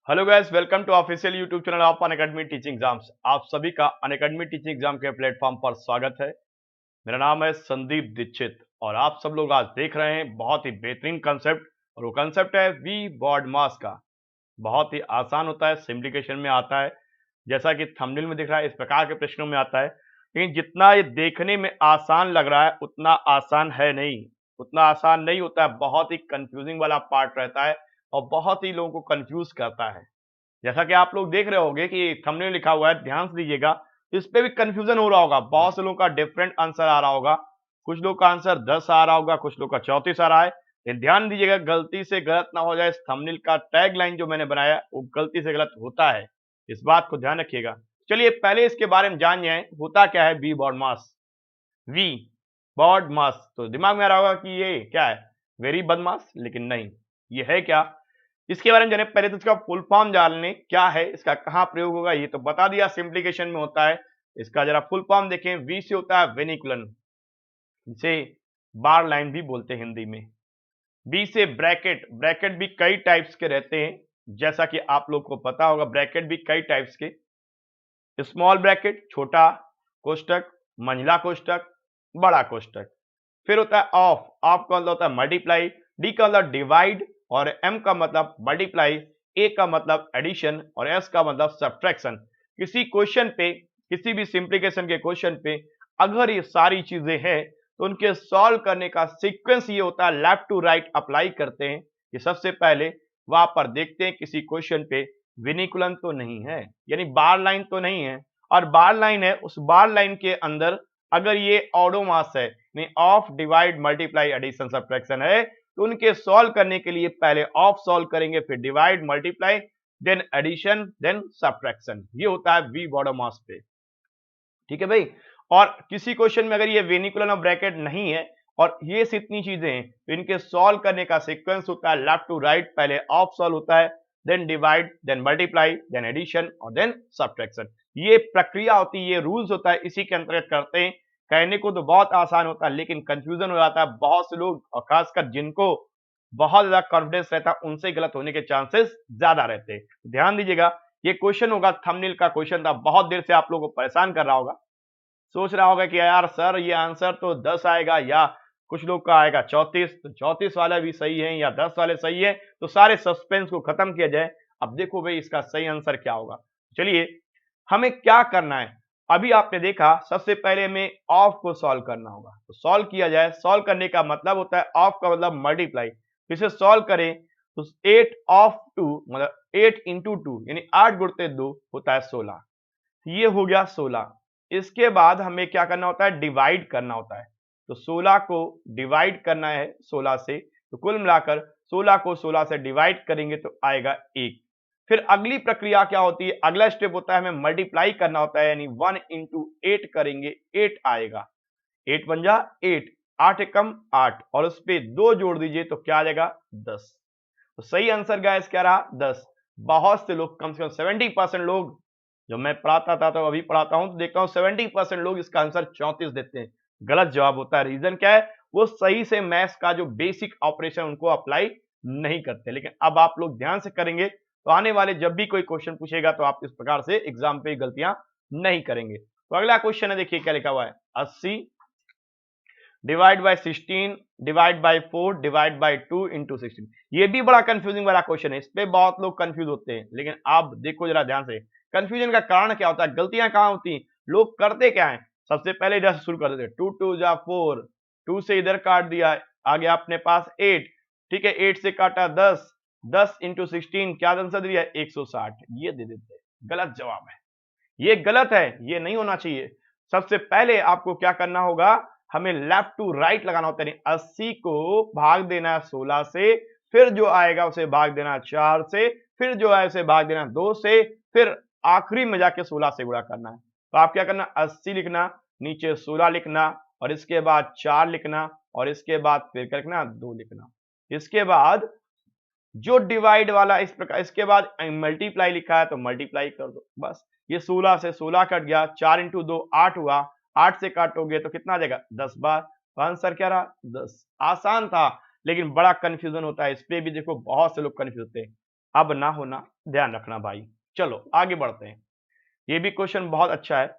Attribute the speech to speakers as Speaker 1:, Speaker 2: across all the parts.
Speaker 1: Hello guys, welcome to official YouTube channel of Unacademy teaching exams. आप सभी का Unacademy teaching exam के प्लेटफॉर्म पर स्वागत है। मेरा नाम है संदीप दीक्षित और आप सब लोग आज देख रहे हैं बहुत ही बेहतरीन कंसेप्ट, और वो कंसेप्ट है वी बॉड मास का। बहुत ही आसान होता है, सिंप्लीफिकेशन में आता है, जैसा कि थंबनेल में दिख रहा है इस प्रकार के प्रश्नों में आता है। लेकिन जितना ये देखने में आसान लग रहा है उतना आसान है नहीं, उतना आसान नहीं होता है। बहुत ही कंफ्यूजिंग वाला पार्ट रहता है और बहुत ही लोगों को कंफ्यूज करता है। जैसा कि आप लोग देख रहे होंगे कि थंबनेल लिखा हुआ है, ध्यान से दीजिएगा। इस पे भी कंफ्यूजन हो रहा होगा, बहुत से लोगों का डिफरेंट आंसर आ रहा होगा। कुछ लोग का आंसर 10 आ रहा होगा, कुछ लोग का 34 आ रहा है। लेकिन ध्यान दीजिएगा, गलती से गलत ना हो जाए। इस थंबनेल का टैग लाइन जो मैंने बनाया वो गलती से गलत होता है, इस बात को ध्यान रखिएगा। चलिए पहले इसके बारे में जान जाए, होता क्या है V BODMAS. V BODMAS, तो दिमाग में आ रहा होगा कि ये क्या है, वेरी बदमाश। लेकिन नहीं, ये है क्या, इसके बारे में जाने पहले तो इसका फुल फॉर्म जान लें, क्या है इसका, कहां प्रयोग होगा। ये तो बता दिया, सिंप्लीकेशन में होता है। इसका जरा फुल फॉर्म देखें। वी से होता है वेनिकुलन, जिसे बार लाइन भी बोलते हैं हिंदी में। बी से ब्रैकेट, ब्रैकेट भी कई टाइप्स के रहते हैं, जैसा कि आप लोग को पता होगा। ब्रैकेट भी कई टाइप्स के, स्मॉल ब्रैकेट छोटा कोष्टक, मंझला कोष्टक, बड़ा कोष्टक। फिर होता है ऑफ, ऑफ का मतलब होता है मल्टीप्लाई, डी का मतलब डिवाइड, और एम का मतलब मल्टीप्लाई, ए का मतलब एडिशन, और एस का मतलब सब्ट्रैक्शन। किसी क्वेश्चन पे, किसी भी सिंप्लीकेशन के क्वेश्चन पे अगर ये सारी चीजें हैं तो उनके सॉल्व करने का सीक्वेंस ये होता है, लेफ्ट टू राइट अप्लाई करते हैं। कि सबसे पहले वहां पर देखते हैं किसी क्वेश्चन पे विनिकुलन तो नहीं है, यानी बार लाइन तो नहीं है। और बार लाइन है, उस बार लाइन के अंदर अगर ये ऑडोमास है, नहीं of divide multiply addition subtraction है, तो उनके सॉल्व करने के लिए पहले ऑफ सॉल्व करेंगे, फिर divide multiply, then addition, then subtraction. ये होता है वी बॉडो मास पे। ठीक है भाई। और किसी क्वेश्चन में अगर ये वेनिकुलर और ब्रैकेट नहीं है और ये इतनी चीजें हैं, तो इनके सॉल्व करने का सीक्वेंस होता है लेफ्ट टू राइट। पहले ऑफ सॉल्व होता है, then divide, then multiply, then addition, और देन सब्ट्रैक्शन। ये प्रक्रिया होती है, ये रूल्स होता है, इसी के अंतर्गत करते हैं। कहने को तो बहुत आसान होता है, लेकिन कंफ्यूजन हो जाता है बहुत से लोग, और खासकर जिनको बहुत ज्यादा कॉन्फिडेंस रहता है उनसे गलत होने के चांसेस ज्यादा रहते हैं। ध्यान दीजिएगा, ये क्वेश्चन होगा, थंबनेल का क्वेश्चन था, बहुत देर से आप लोगों को परेशान कर रहा होगा। सोच रहा होगा कि यार सर ये आंसर तो 10 आएगा, या कुछ लोग का आएगा 34, तो 34 वाला भी सही है या 10 वाले सही है, तो सारे सस्पेंस को खत्म किया जाए। अब देखो भाई इसका सही आंसर क्या होगा। चलिए, हमें क्या करना है। अभी आपने देखा, सबसे पहले हमें ऑफ को सॉल्व करना होगा, तो सॉल्व किया जाए। सॉल्व करने का मतलब होता है, ऑफ का मतलब मल्टीप्लाई। इसे सॉल्व करें तो 8 ऑफ 2 मतलब 8 इंटू 2, यानी 8 गुणते 2 होता है 16। ये हो गया 16। इसके बाद हमें क्या करना होता है, डिवाइड करना होता है। तो 16 को डिवाइड करना है 16 से, तो कुल मिलाकर 16 को 16 से डिवाइड करेंगे तो आएगा 1। फिर अगली प्रक्रिया क्या होती है, अगला स्टेप होता है हमें मल्टीप्लाई करना होता है, यानी 1 इंटू 8 करेंगे, 8 आएगा। 8 बन जा 8, 8 एकम 8, और उस पे 2 जोड़ दीजिए तो क्या आ जाएगा 10। तो सही आंसर गाइस क्या रहा, 10। बहुत से लोग, कम से कम 70% लोग, जब मैं पढ़ाता था तो अभी पढ़ाता हूं तो देखता हूं 70% लोग इसका आंसर 34 देते हैं। गलत जवाब होता है। रीजन क्या है, वो सही से मैथ्स का जो बेसिक ऑपरेशन उनको अप्लाई नहीं करते। लेकिन अब आप लोग ध्यान से करेंगे तो आने वाले जब भी कोई क्वेश्चन पूछेगा तो आप इस प्रकार से एग्जाम पे गलतियां नहीं करेंगे। तो अगला क्वेश्चन है, देखिए क्या लिखा हुआ है, 80 divide by 16 divide by 4 divide by 2 into 16। ये भी बड़ा कंफ्यूजिंग वाला क्वेश्चन है, इस पे बहुत लोग कंफ्यूज होते हैं। लेकिन आप देखो जरा ध्यान से, कंफ्यूजन का कारण क्या होता है, गलतियां कहां होती हैं, लोग करते क्या है। सबसे पहले इधर से शुरू कर देते, 2 2 जा 4, 2 से इधर काट दिया, आ गया अपने पास 8। ठीक है, 8 से काटा 10, 10 इंटू 16 क्या आंसर दिया 160, ये दे देते हैं। गलत जवाब है, ये गलत है, ये नहीं होना चाहिए। सबसे पहले आपको क्या करना होगा, हमें लेफ्ट टू राइट लगाना होता है। 80 को भाग देना है 16 से, फिर जो आएगा उसे भाग देना 4 से, फिर जो है उसे भाग देना 2 से, फिर आखिरी में जाके 16 से गुणा करना है। तो आप क्या करना, 80 लिखना, नीचे 16 लिखना, और इसके बाद 4 लिखना, और इसके बाद फिर क्या लिखना, 2 लिखना। इसके बाद जो डिवाइड वाला इस प्रकार, इसके बाद मल्टीप्लाई लिखा है तो मल्टीप्लाई कर दो, बस। ये 16 से 16 कट गया, 4 इंटू 2 8 हुआ, 8 से काटोगे तो कितना आ जाएगा 10 बार। तो आंसर क्या रहा 10। आसान था, लेकिन बड़ा कंफ्यूजन होता है, इस पे भी देखो बहुत से लोग कंफ्यूज होते हैं। अब ना होना, ध्यान रखना भाई। चलो आगे बढ़ते हैं। ये भी क्वेश्चन बहुत अच्छा है,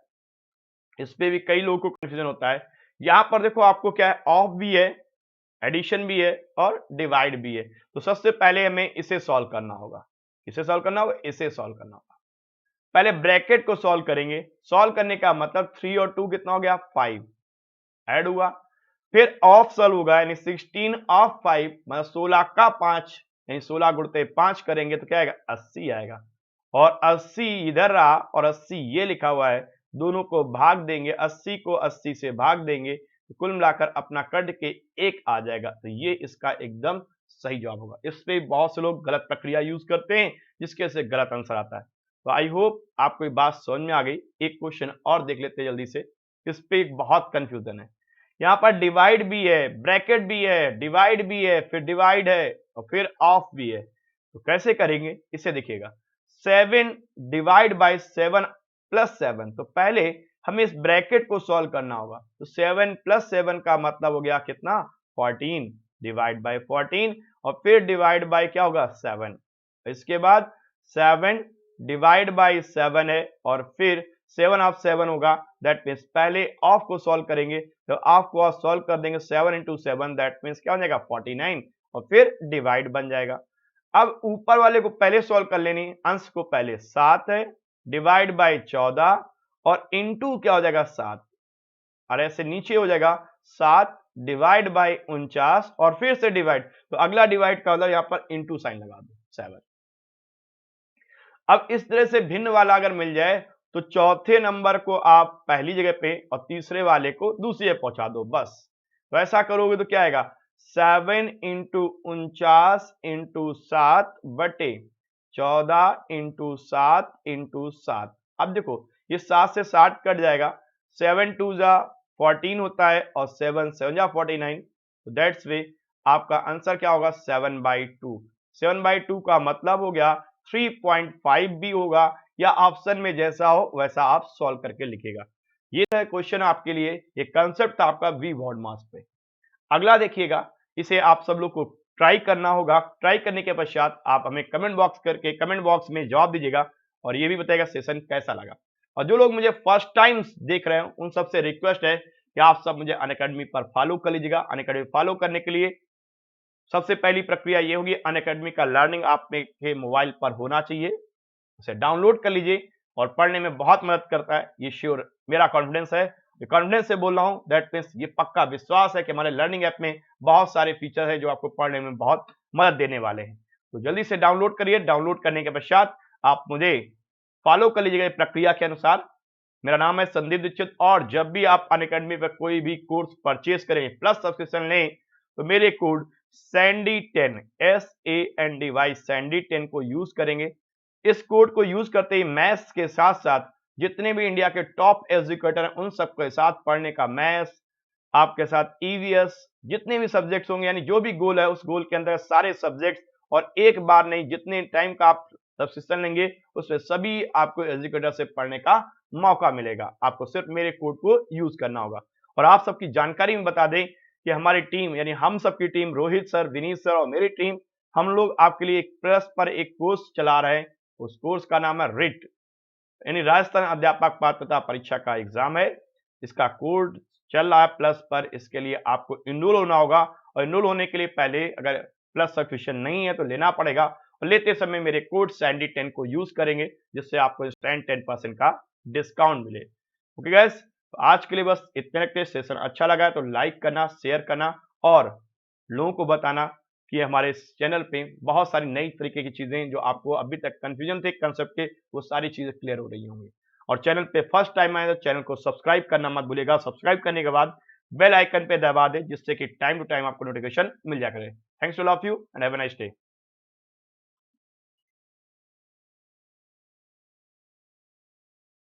Speaker 1: इस पे भी कई लोगों को कंफ्यूजन होता है। यहां पर देखो आपको क्या है, ऑफ भी है, एडिशन भी है और डिवाइड भी है। तो सबसे पहले हमें इसे सॉल्व करना होगा। इसे सॉल्व करना होगा, इसे सॉल्व करना होगा। पहले ब्रैकेट को सॉल्व करेंगे। सॉल्व करने का मतलब 3 और 2 कितना हो गया, 5 ऐड हुआ। फिर ऑफ सॉल्व होगा, यानी 16 ऑफ 5 मतलब 16 का 5, यानी 16 गुणते 5 करेंगे तो क्या आएगा, 80 आएगा। और 80 इधर रहा और 80 ये लिखा हुआ है, दोनों को भाग देंगे, 80 को 80 से भाग देंगे तो कुल मिलाकर अपना कट के 1 आ जाएगा। तो ये इसका एकदम सही जवाब होगा। इस पे बहुत से लोग गलत प्रक्रिया यूज करते हैं, जिसके से गलत आंसर आता है। तो आई होप आपको ये बात समझ में आ गई। एक क्वेश्चन और देख लेते हैं जल्दी से, इस पे एक बहुत कंफ्यूजन है। यहाँ पर डिवाइड भी है, ब्रैकेट भी है, डिवाइड भी है, फिर डिवाइड है और फिर ऑफ भी है। तो कैसे करेंगे इसे देखिएगा। 7 डिवाइड बाय 7 प्लस 7, तो पहले हमें इस ब्रैकेट को सॉल्व करना होगा। तो 7 प्लस 7 का मतलब हो गया कितना, 14 डिवाइड बाय 14 और फिर डिवाइड बाय क्या होगा, 7। इसके बाद 7 डिवाइड बाय 7 है और फिर 7 ऑफ 7 होगा, दैट मीन्स पहले ऑफ को सॉल्व करेंगे। तो ऑफ को सॉल्व कर देंगे 7 इंटू 7, दैट मीन्स क्या हो जाएगा, 49 और फिर डिवाइड बन जाएगा। अब ऊपर वाले को पहले सॉल्व कर लेनी, अंश को पहले 7 है डिवाइड बाय 14 और इंटू क्या हो जाएगा 7, और ऐसे नीचे हो जाएगा 7 डिवाइड बाय 49 और फिर से डिवाइड। तो अगला डिवाइड का मतलब यहां पर इंटू साइन लगा दो 7। अब इस तरह से भिन्न वाला अगर मिल जाए तो चौथे नंबर को आप पहली जगह पे और तीसरे वाले को दूसरी जगह पहुंचा दो बस। तो ऐसा करोगे तो क्या आएगा, 7 इंटू 49 इंटू 7 बटे 14 इंटू 7 इंटू 7। अब देखो ये 7 से 60 कट जाएगा, 7 टू जा 14 होता है और 7 7 जा 49। तो दैट्स वे आपका आंसर क्या होगा, 7/2। 7/2 का मतलब हो गया 3.5 भी होगा, या ऑप्शन में जैसा हो वैसा आप सॉल्व करके लिखेगा। ये है क्वेश्चन आपके लिए, ये कंसेप्ट था आपका वी वर्ड मास पे। अगला देखिएगा, इसे आप सब लोग को ट्राई करना होगा। ट्राई करने के पश्चात आप हमें कमेंट बॉक्स में जवाब दीजिएगा और ये भी बताइएगा सेशन कैसा लगा। और जो लोग मुझे फर्स्ट टाइम देख रहे हैं उन सबसे रिक्वेस्ट है कि आप सब मुझे अनअकैडमी पर फॉलो कर लीजिएगा। अनअकैडमी फॉलो करने के लिए सबसे पहली प्रक्रिया ये होगी, अनअकैडमी का लर्निंग आप में के मोबाइल पर होना चाहिए। उसे डाउनलोड कर लीजिए और पढ़ने में बहुत मदद करता है, ये श्योर मेरा कॉन्फिडेंस है। ये कॉन्फिडेंस से बोल रहा हूं, दैट मीन्स ये पक्का विश्वास है कि हमारे लर्निंग ऐप में बहुत सारे फीचर है जो आपको पढ़ने में बहुत मदद देने वाले हैं। तो जल्दी से डाउनलोड करिए। डाउनलोड करने के पश्चात आप मुझे फॉलो कर लीजिएगा प्रक्रिया के अनुसार। मेरा नाम है संदीप दीक्षित और जब भी आप अनअकैडमी पर कोई भी कोर्स परचेज करें प्लस सब्सक्रिप्शन लें तो मेरे कोड SANDY10 SANDY SANDY10 को यूज करेंगे। इस कोड को यूज करते ही मैथ्स के साथ साथ जितने भी इंडिया के टॉप एजुकेटर हैं उन सबके साथ पढ़ने का मैथ्स आपके साथ ईवीएस जितने भी सब्जेक्ट्स होंगे, यानी जो भी गोल है उस गोल के अंदर सारे सब्जेक्ट्स, और एक बार नहीं जितने टाइम का आप सब्सक्रिप्शन लेंगे उसमें सभी आपको एजुकेटर से पढ़ने का मौका मिलेगा। आपको सिर्फ मेरे कोड को यूज करना होगा। और आप सबकी जानकारी में बता दें कि हमारी टीम, यानी हम सबकी team, Rohit sir, Vineet sir और मेरी टीम, हम लोग आपके लिए एक प्लस पर एक कोर्स चला रहे हैं। उस कोर्स का नाम है रिट, यानी राजस्थान अध्यापक पात्रता परीक्षा का एग्जाम है। इसका कोड चल रहा है प्लस पर। इसके लिए आपको इनरोल होना होगा और इनरोल होने के लिए पहले अगर प्लस सब्सक्रिप्शन नहीं है तो लेना पड़ेगा, और लेते समय मेरे कोड SANDY10 को यूज करेंगे जिससे आपको 10% का डिस्काउंट मिले। ओके गाइस, तो आज के लिए बस इतने रखते हैं। सेशन अच्छा लगा है तो लाइक करना, शेयर करना और लोगों को बताना कि हमारे इस चैनल पे बहुत सारी नई तरीके की चीजें जो आपको अभी तक कंफ्यूजन थे कंसेप्ट के, वो सारी चीजें क्लियर हो रही होंगी। और चैनल पे फर्स्ट टाइम आए तो चैनल को सब्सक्राइब करना मत भूलिएगा। सब्सक्राइब करने के बाद बेल आइकन पे दबा दें जिससे कि टाइम टू टाइम आपको नोटिफिकेशन मिल जाया करे। Thanks to all of you and have a nice day.